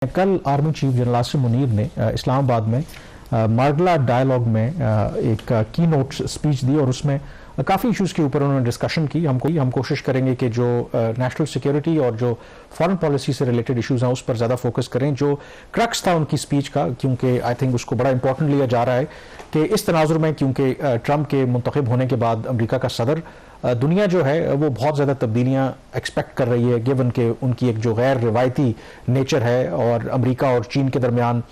कल army chief general Asim Munir ने इस्लामाबाद में मार्गला डायलॉग में एक की नोट स्पीच दी और उसमें काफ़ी इश्यूज़ के ऊपर उन्होंने डिस्कशन की। हम कोशिश करेंगे कि जो नेशनल सिक्योरिटी और जो फॉरेन पॉलिसी से रिलेटेड इश्यूज़ हैं उस पर ज़्यादा फोकस करें। जो क्रक्स था उनकी स्पीच का, क्योंकि आई थिंक उसको बड़ा इंपॉर्टेंट लिया जा रहा है कि इस तनाजुर में, क्योंकि ट्रंप के मुंतखब होने के बाद अमेरिका का सदर, दुनिया जो है वो बहुत ज़्यादा तब्दीलियाँ एक्सपेक्ट कर रही है, गिवन के उनकी एक जो गैर रिवायती नेचर है और अमेरिका और चीन के दरमियान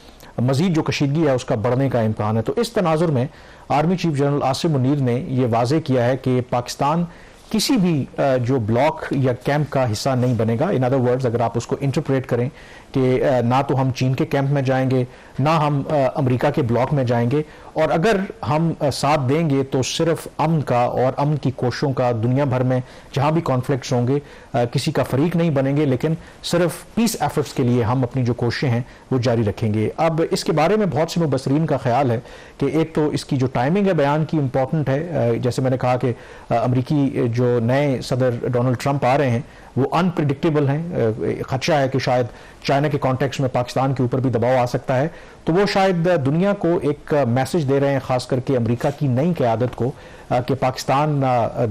मजीद जो कशीदगी है उसका बढ़ने का इम्कान है। तो इस तनाजुर में army chief general Asim Munir ने ये वाजे किया है कि पाकिस्तान किसी भी जो ब्लॉक या कैंप का हिस्सा नहीं बनेगा। इन अदर वर्ड्स, अगर आप उसको इंटरप्रेट करें कि ना तो हम चीन के कैंप में जाएंगे, ना हम अमेरिका के ब्लॉक में जाएंगे, और अगर हम साथ देंगे तो सिर्फ अमन का और अमन की कोशिशों का दुनिया भर में जहां भी कॉन्फ्लिक्ट्स होंगे किसी का फरीक नहीं बनेंगे, लेकिन सिर्फ पीस एफर्ट्स के लिए हम अपनी जो कोशिशें हैं वो जारी रखेंगे। अब इसके बारे में बहुत से मुबसरीन का ख्याल है कि एक तो इसकी जो टाइमिंग है बयान की इम्पॉर्टेंट है। जैसे मैंने कहा कि अमरीकी जो नए सदर डोनाल्ड ट्रंप आ रहे हैं वो अनप्रिडिक्टेबल हैं। खदशा है कि शायद चाइना के कॉन्टेक्स्ट में पाकिस्तान के ऊपर भी दबाव आ सकता है, तो वो शायद दुनिया को एक मैसेज दे रहे हैं, खास करके अमेरिका की नई क़यादत को, कि पाकिस्तान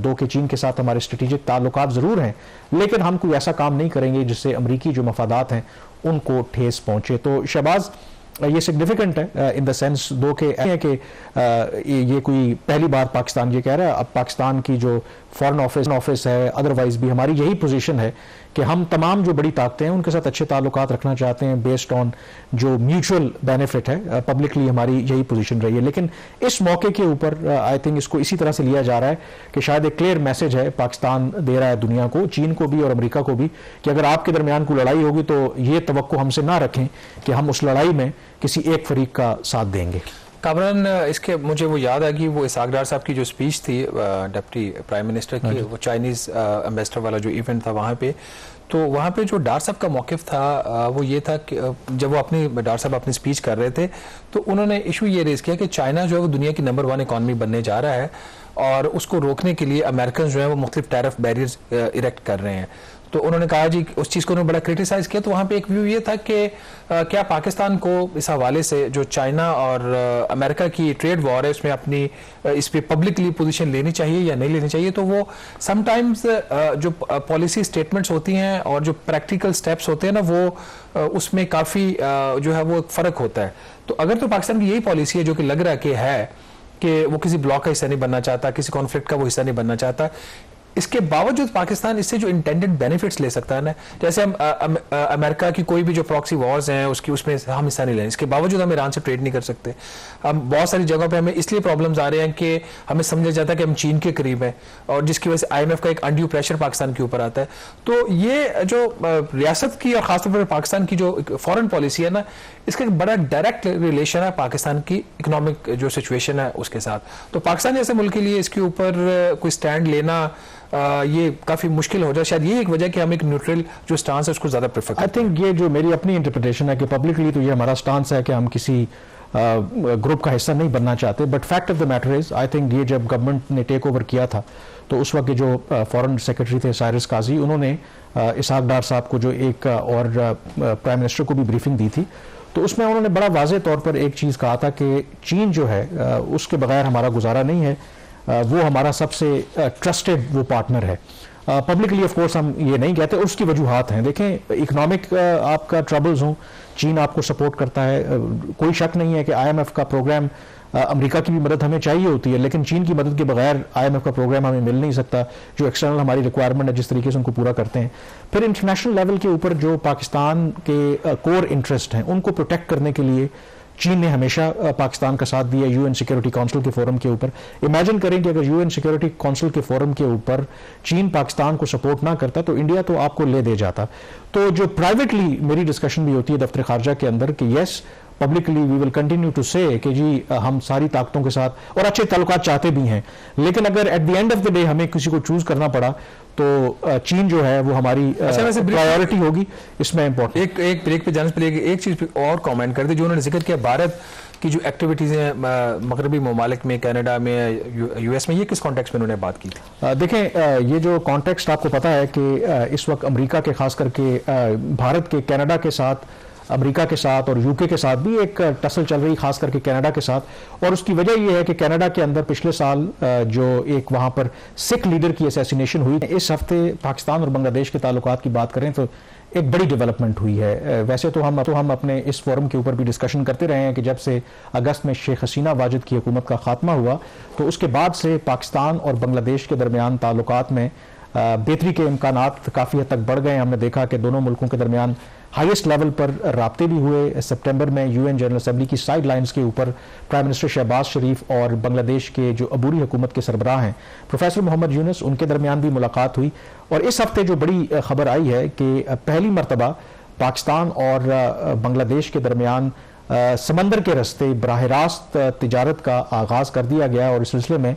दो के चीन के साथ हमारे स्ट्रेटेजिक ताल्लुकात ज़रूर हैं, लेकिन हम कोई ऐसा काम नहीं करेंगे जिससे अमरीकी जो मफादात हैं उनको ठेस पहुंचे। तो शहबाज, ये सिग्निफिकेंट है इन द सेंस दो के है कि ये कोई पहली बार पाकिस्तान ये कह रहा है। अब पाकिस्तान की जो फॉरेन ऑफिस है, अदरवाइज भी हमारी यही पोजीशन है कि हम तमाम जो बड़ी ताकतें हैं उनके साथ अच्छे ताल्लुकात रखना चाहते हैं बेस्ड ऑन जो म्यूचुअल बेनिफिट है। पब्लिकली हमारी यही पोजीशन रही है, लेकिन इस मौके के ऊपर आई थिंक इसको इसी तरह से लिया जा रहा है कि शायद एक क्लियर मैसेज है पाकिस्तान दे रहा है दुनिया को, चीन को भी और अमेरिका को भी, कि अगर आपके दरमियान कोई लड़ाई होगी तो ये तवक्को हमसे ना रखें कि हम उस लड़ाई में किसी एक फरीक का साथ देंगे। कामरान, इसके मुझे वो याद आ गई, वो इसहाक डार साहब की जो स्पीच थी डिप्टी प्राइम मिनिस्टर की, वो चाइनीज़ एम्बेसडर वाला जो इवेंट था वहाँ पे, तो वहाँ पे जो डार साहब का मौक़िफ़ था वो ये था कि जब वो डार साहब अपनी स्पीच कर रहे थे तो उन्होंने इशू ये रेज़ किया कि चाइना जो है वो दुनिया की नंबर 1 इकॉनमी बनने जा रहा है और उसको रोकने के लिए अमेरिकन जो है वो मुख्तलिफ टैरिफ बैरियर्स इरेक्ट कर रहे हैं। तो उन्होंने कहा जी, उस चीज़ को उन्होंने बड़ा क्रिटिसाइज़ किया। तो वहाँ पे एक व्यू ये था कि क्या पाकिस्तान को इस हवाले से जो चाइना और अमेरिका की ट्रेड वॉर है उसमें अपनी इस पे पब्लिकली पोजीशन लेनी चाहिए या नहीं लेनी चाहिए। तो वो समटाइम्स जो पॉलिसी स्टेटमेंट्स होती हैं और जो प्रैक्टिकल स्टेप्स होते हैं ना, वो उसमें काफ़ी जो है वो फ़र्क होता है। तो अगर तो पाकिस्तान की यही पॉलिसी है जो कि लग रहा कि वो किसी ब्लॉक का हिस्सा नहीं बनना चाहता, किसी कॉन्फ्लिक्ट का वो हिस्सा नहीं बनना चाहता, इसके बावजूद पाकिस्तान इससे जो इंटेंडेड बेनिफिट्स ले सकता है ना, जैसे हम अमेरिका की कोई भी जो प्रॉक्सी वॉर्स हैं उसमें हम हिस्सा नहीं लें, इसके बावजूद हम ईरान से ट्रेड नहीं कर सकते। हम बहुत सारी जगहों पे हमें इसलिए प्रॉब्लम्स आ रहे हैं कि हमें समझा जाता है कि हम चीन के करीब हैं और जिसकी वजह से IMF का एक अनड्यू प्रेशर पाकिस्तान के ऊपर आता है। तो ये जो रियासत की और खासतौर पर पाकिस्तान की जो फॉरेन पॉलिसी है ना, इसका एक बड़ा डायरेक्ट रिलेशन है पाकिस्तान की इकोनॉमिक जो सिचुएशन है उसके साथ। तो पाकिस्तान जैसे मुल्क के लिए इसके ऊपर कोई स्टैंड लेना ये काफी मुश्किल हो जाए। शायद ये एक वजह कि हम एक न्यूट्रल जो स्टांस है उसको ज्यादा प्रेफर करते हैं। आई थिंक ये जो मेरी अपनी इंटरप्रिटेशन है कि पब्लिकली तो ये हमारा स्टांस है कि हम किसी ग्रुप का हिस्सा नहीं बनना चाहते, but fact of the matter is, I think ये जब गवर्नमेंट ने टेक ओवर किया था तो उस वक्त जो फॉरेन सेक्रेटरी थे साइरस काजी, उन्होंने इसहाक डार साहब को जो एक और प्राइम मिनिस्टर को भी ब्रीफिंग दी थी, तो उसमें उन्होंने बड़ा वाज़ेह तौर पर एक चीज़ कहा था कि चीन जो है उसके बगैर हमारा गुजारा नहीं है, वो हमारा सबसे ट्रस्टेड वो पार्टनर है। पब्लिकली ऑफ कोर्स हम ये नहीं कहते, उसकी वजूहात हैं। देखें, इकोनॉमिक आपका ट्रबल्स हों, चीन आपको सपोर्ट करता है, कोई शक नहीं है कि IMF का प्रोग्राम, अमेरिका की भी मदद हमें चाहिए होती है, लेकिन चीन की मदद के बगैर IMF का प्रोग्राम हमें मिल नहीं सकता, जो एक्सटर्नल हमारी रिक्वायरमेंट है जिस तरीके से उनको पूरा करते हैं। फिर इंटरनेशनल लेवल के ऊपर जो पाकिस्तान के कोर इंटरेस्ट हैं उनको प्रोटेक्ट करने के लिए चीन ने हमेशा पाकिस्तान का साथ दिया UN सिक्योरिटी काउंसिल के फोरम के ऊपर। इमेजिन करें कि अगर UN सिक्योरिटी काउंसिल के फोरम के ऊपर चीन पाकिस्तान को सपोर्ट ना करता तो इंडिया तो आपको ले दे जाता। तो जो प्राइवेटली मेरी डिस्कशन भी होती है दफ्तर खारजा के अंदर कि yes, publicly we will continue to say कि जी हम सारी ताकतों के साथ और अच्छे ताल्लुकात चाहते भी हैं, लेकिन अगर at the end of the day हमें किसी को चूज करना पड़ा तो चीन जो है वो हमारी प्रायोरिटी होगी। इसमें इंपॉर्टेंट एक ब्रेक पे जाने से पहले एक चीज पे और कमेंट कर दी, जो उन्होंने जिक्र किया भारत की जो एक्टिविटीज हैं मगरबी ममालिक में, कनाडा में, US में, ये किस कॉन्टेक्स्ट में उन्होंने बात की थी? देखें, ये जो कॉन्टेक्स्ट आपको पता है कि इस वक्त अमेरिका के खास करके भारत के कनाडा के साथ امریکہ کے ساتھ اور UK کے ساتھ بھی ایک ٹسل چل رہی، خاص کر کے کینیڈا کے ساتھ، اور اس کی وجہ یہ ہے کہ کینیڈا کے اندر پچھلے سال جو ایک وہاں پر سکھ لیڈر کی اسیسینیشن ہوئی، اس ہفتے پاکستان اور بنگلہ دیش کے تعلقات کی بات کریں تو ایک بڑی ڈیولپمنٹ ہوئی ہے۔ ویسے تو ہم اپنے اس فورم کے اوپر بھی ڈسکشن کرتے رہے ہیں کہ جب سے اگست میں شیخ حسینہ واجد کی حکومت کا خاتمہ ہوا تو اس کے بعد سے پاکستان اور بنگلہ دیش کے درمیان تعلقات میں بہتری کے امکانات کافی حد تک بڑھ گئے ہیں۔ ہم نے دیکھا کہ دونوں ملکوں کے درمیان ہائیسٹ لیول پر رابطے بھی ہوئے۔ سپٹمبر میں UN جنرل اسمبلی کی سائیڈ لائنز کے اوپر پرائم منسٹر شہباز شریف اور بنگلہ دیش کے جو عبوری حکومت کے سربراہ ہیں پروفیسر محمد یونس، ان کے درمیان بھی ملاقات ہوئی، اور اس ہفتے جو بڑی خبر آئی ہے کہ پہلی مرتبہ پاکستان اور بنگلہ دیش کے درمیان سمندر کے راستے براہ راست تجارت کا آغاز کر دیا گیا، اور اس سلسلے میں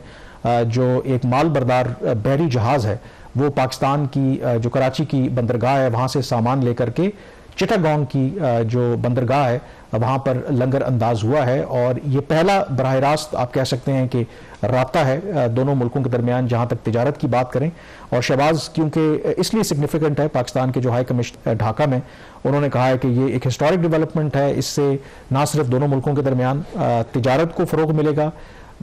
جو ایک مال بردار بحری جہاز ہے وہ پاکستان کی جو کراچی کی بندرگاہ ہے وہاں سے سامان لے کر کے چٹاگانگ کی جو بندرگاہ ہے وہاں پر لنگر انداز ہوا ہے، اور یہ پہلا براہ راست آپ کہہ سکتے ہیں کہ رابطہ ہے دونوں ملکوں کے درمیان جہاں تک تجارت کی بات کریں۔ اور شہباز کیونکہ اس لیے سگنیفیکنٹ ہے، پاکستان کے جو ہائی کمشنر ڈھاکہ میں انہوں نے کہا ہے کہ یہ ایک ہسٹورک ڈیولپمنٹ ہے، اس سے نہ صرف دونوں ملکوں کے درمیان تجارت کو فروغ ملے گا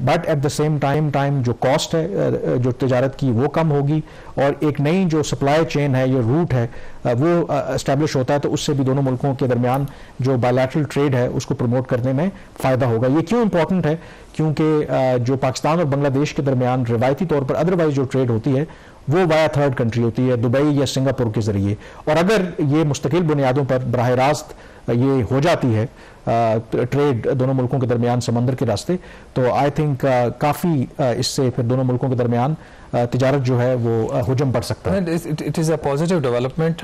but at the same time جو کاسٹ ہے جو تجارت کی وہ کم ہوگی، اور ایک نئی جو سپلائی چین ہے، یہ روٹ ہے وہ اسٹیبلش ہوتا ہے، تو اس سے بھی دونوں ملکوں کے درمیان جو بائیلیٹرل ٹریڈ ہے اس کو پروموٹ کرنے میں فائدہ ہوگا۔ یہ کیوں امپورٹنٹ ہے؟ کیونکہ جو پاکستان اور بنگلہ دیش کے درمیان روایتی طور پر ادروائز جو ٹریڈ ہوتی ہے وہ وایا تھرڈ کنٹری ہوتی ہے، دبئی یا سنگاپور کے ذریعے، اور اگر یہ مستقل بنیادوں پر براہ راست یہ ہو جاتی ہے ٹریڈ دونوں ملکوں کے درمیان سمندر کے راستے، تو آئی تھنک کافی اس سے پھر دونوں ملکوں کے درمیان تجارت جو ہے وہ حجم بڑھ سکتا ہے۔ It is a positive development.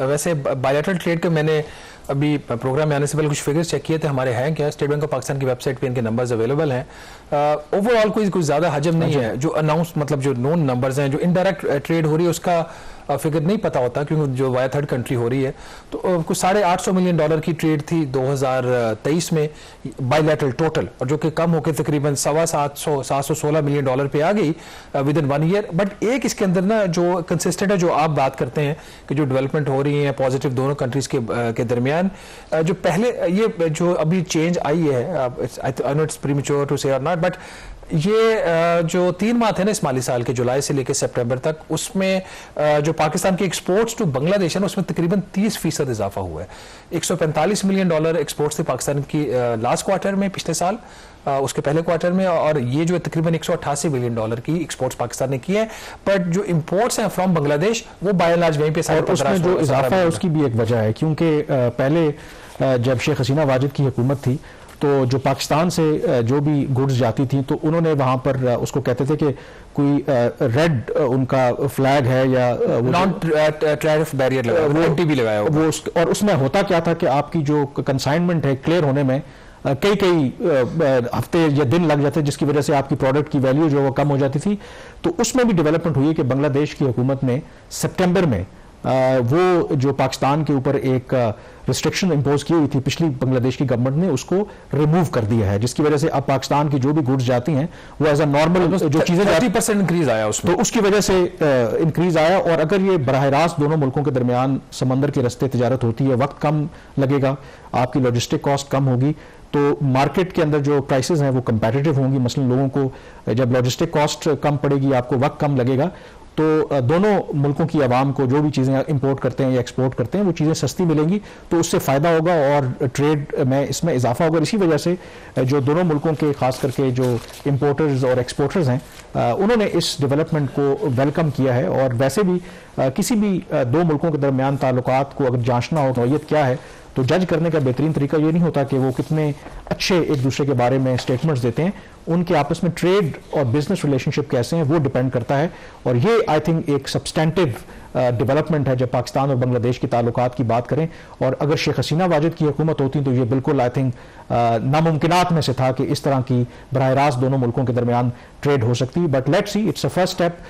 ویسے بائیلیٹرل ٹریڈ کے میں نے ابھی پروگرام میں آنے سے پہلے کچھ فگرز چیک کیے تھے، ہمارے ہیں کیا اسٹیٹ بینک آف پاکستان کی ویب سائٹ پہ ان کے نمبرز اویلیبل ہیں۔ اوور آل کوئی زیادہ حجم نہیں ہے، جو اناؤنس مطلب جو نون نمبرز ہیں، جو انڈائریکٹ ٹریڈ ہو رہی ہے اس کا فگر نہیں پتا ہوتا کیونکہ جو وایا تھرڈ کنٹری ہو رہی ہے، تو کچھ $850 ملین کی ٹریڈ تھی 2023 میں بائیلیٹرل ٹوٹل، اور جو کہ کم ہو کے تقریباً $716 ملین پہ آ گئی ود ان 1 ایئر۔ بٹ ایک اس کے اندر نا جو کنسسٹنٹ ہے، جو آپ بات کرتے ہیں کہ جو ڈیولپمنٹ ہو رہی ہیں پازیٹیو دونوں کنٹریز کے درمیان، جو پہلے یہ جو ابھی چینج آئی ہے، I know it's premature to say or not, but یہ جو 3 ماہ تھے نا اس مالی سال کے جولائی سے لے کے سپٹمبر تک، اس میں جو پاکستان کے ایکسپورٹس ٹو بنگلہ دیش ہے نا اس میں تقریباً 30% اضافہ ہوا ہے۔ $145 ملین ایکسپورٹس تھے پاکستان کی لاسٹ کوارٹر میں پچھلے سال، اس کے پہلے کوارٹر میں، اور یہ جو تقریباً $188 ملین کی ایکسپورٹس پاکستان نے کی ہے، بٹ جو امپورٹس ہیں فرام بنگلہ دیش وہ بائی اینڈ لارج وہیں پہ اور اس میں جو اضافہ ہے اس کی بھی ایک وجہ ہے، کیونکہ پہلے جب شیخ حسینہ واجد کی حکومت تھی تو جو پاکستان سے جو بھی گڈز جاتی تھیں تو انہوں نے وہاں پر اس کو کہتے تھے کہ کوئی ریڈ ان کا فلیگ ہے یا نان ٹیرف بیریئر لگایا وہ، اور اس میں ہوتا کیا تھا کہ آپ کی جو کنسائنمنٹ ہے کلیئر ہونے میں کئی ہفتے یا دن لگ جاتے، جس کی وجہ سے آپ کی پروڈکٹ کی ویلیو جو وہ کم ہو جاتی تھی۔ تو اس میں بھی ڈیولپمنٹ ہوئی کہ بنگلہ دیش کی حکومت نے سپٹمبر میں وہ جو پاکستان کے اوپر ایک ریسٹرکشن امپوز کی ہوئی تھی پچھلی بنگلہ دیش کی گورنمنٹ نے، اس کو ریموو کر دیا ہے، جس کی وجہ سے اب پاکستان کی جو بھی گڈز جاتی ہیں وہ ایز اے نارمل جو چیزیں 30% انکریز آیا اس میں، تو اس کی وجہ سے انکریز آیا۔ اور اگر یہ براہ راست دونوں ملکوں کے درمیان سمندر کے راستے تجارت ہوتی ہے، وقت کم لگے گا، آپ کی لاجسٹک کاسٹ کم ہوگی، تو مارکیٹ کے اندر جو پرائسز ہیں وہ کمپیٹیٹو ہوں گی۔ مثلا لوگوں کو جب لاجسٹک کاسٹ کم پڑے گی، آپ کو وقت کم لگے گا، تو دونوں ملکوں کی عوام کو جو بھی چیزیں امپورٹ کرتے ہیں یا ایکسپورٹ کرتے ہیں وہ چیزیں سستی ملیں گی، تو اس سے فائدہ ہوگا اور ٹریڈ میں اس میں اضافہ ہوگا۔ اسی وجہ سے جو دونوں ملکوں کے خاص کر کے جو امپورٹرز اور ایکسپورٹرز ہیں انہوں نے اس ڈیولپمنٹ کو ویلکم کیا ہے۔ اور ویسے بھی کسی بھی دو ملکوں کے درمیان تعلقات کو اگر جانچنا ہو نوعیت کیا ہے تو جج کرنے کا بہترین طریقہ یہ نہیں ہوتا کہ وہ کتنے اچھے ایک دوسرے کے بارے میں اسٹیٹمنٹس دیتے ہیں، ان کے آپس میں ٹریڈ اور بزنس ریلیشن شپ کیسے ہیں وہ ڈیپینڈ کرتا ہے۔ اور یہ آئی تھنک ایک سبسٹینٹیو ڈیولپمنٹ ہے جب پاکستان اور بنگلہ دیش کے تعلقات کی بات کریں۔ اور اگر شیخ حسینہ واجد کی حکومت ہوتی تو یہ بالکل آئی تھنک ناممکنات میں سے تھا کہ اس طرح کی براہ راست دونوں ملکوں کے درمیان ٹریڈ ہو سکتی، but let's see it's a first step.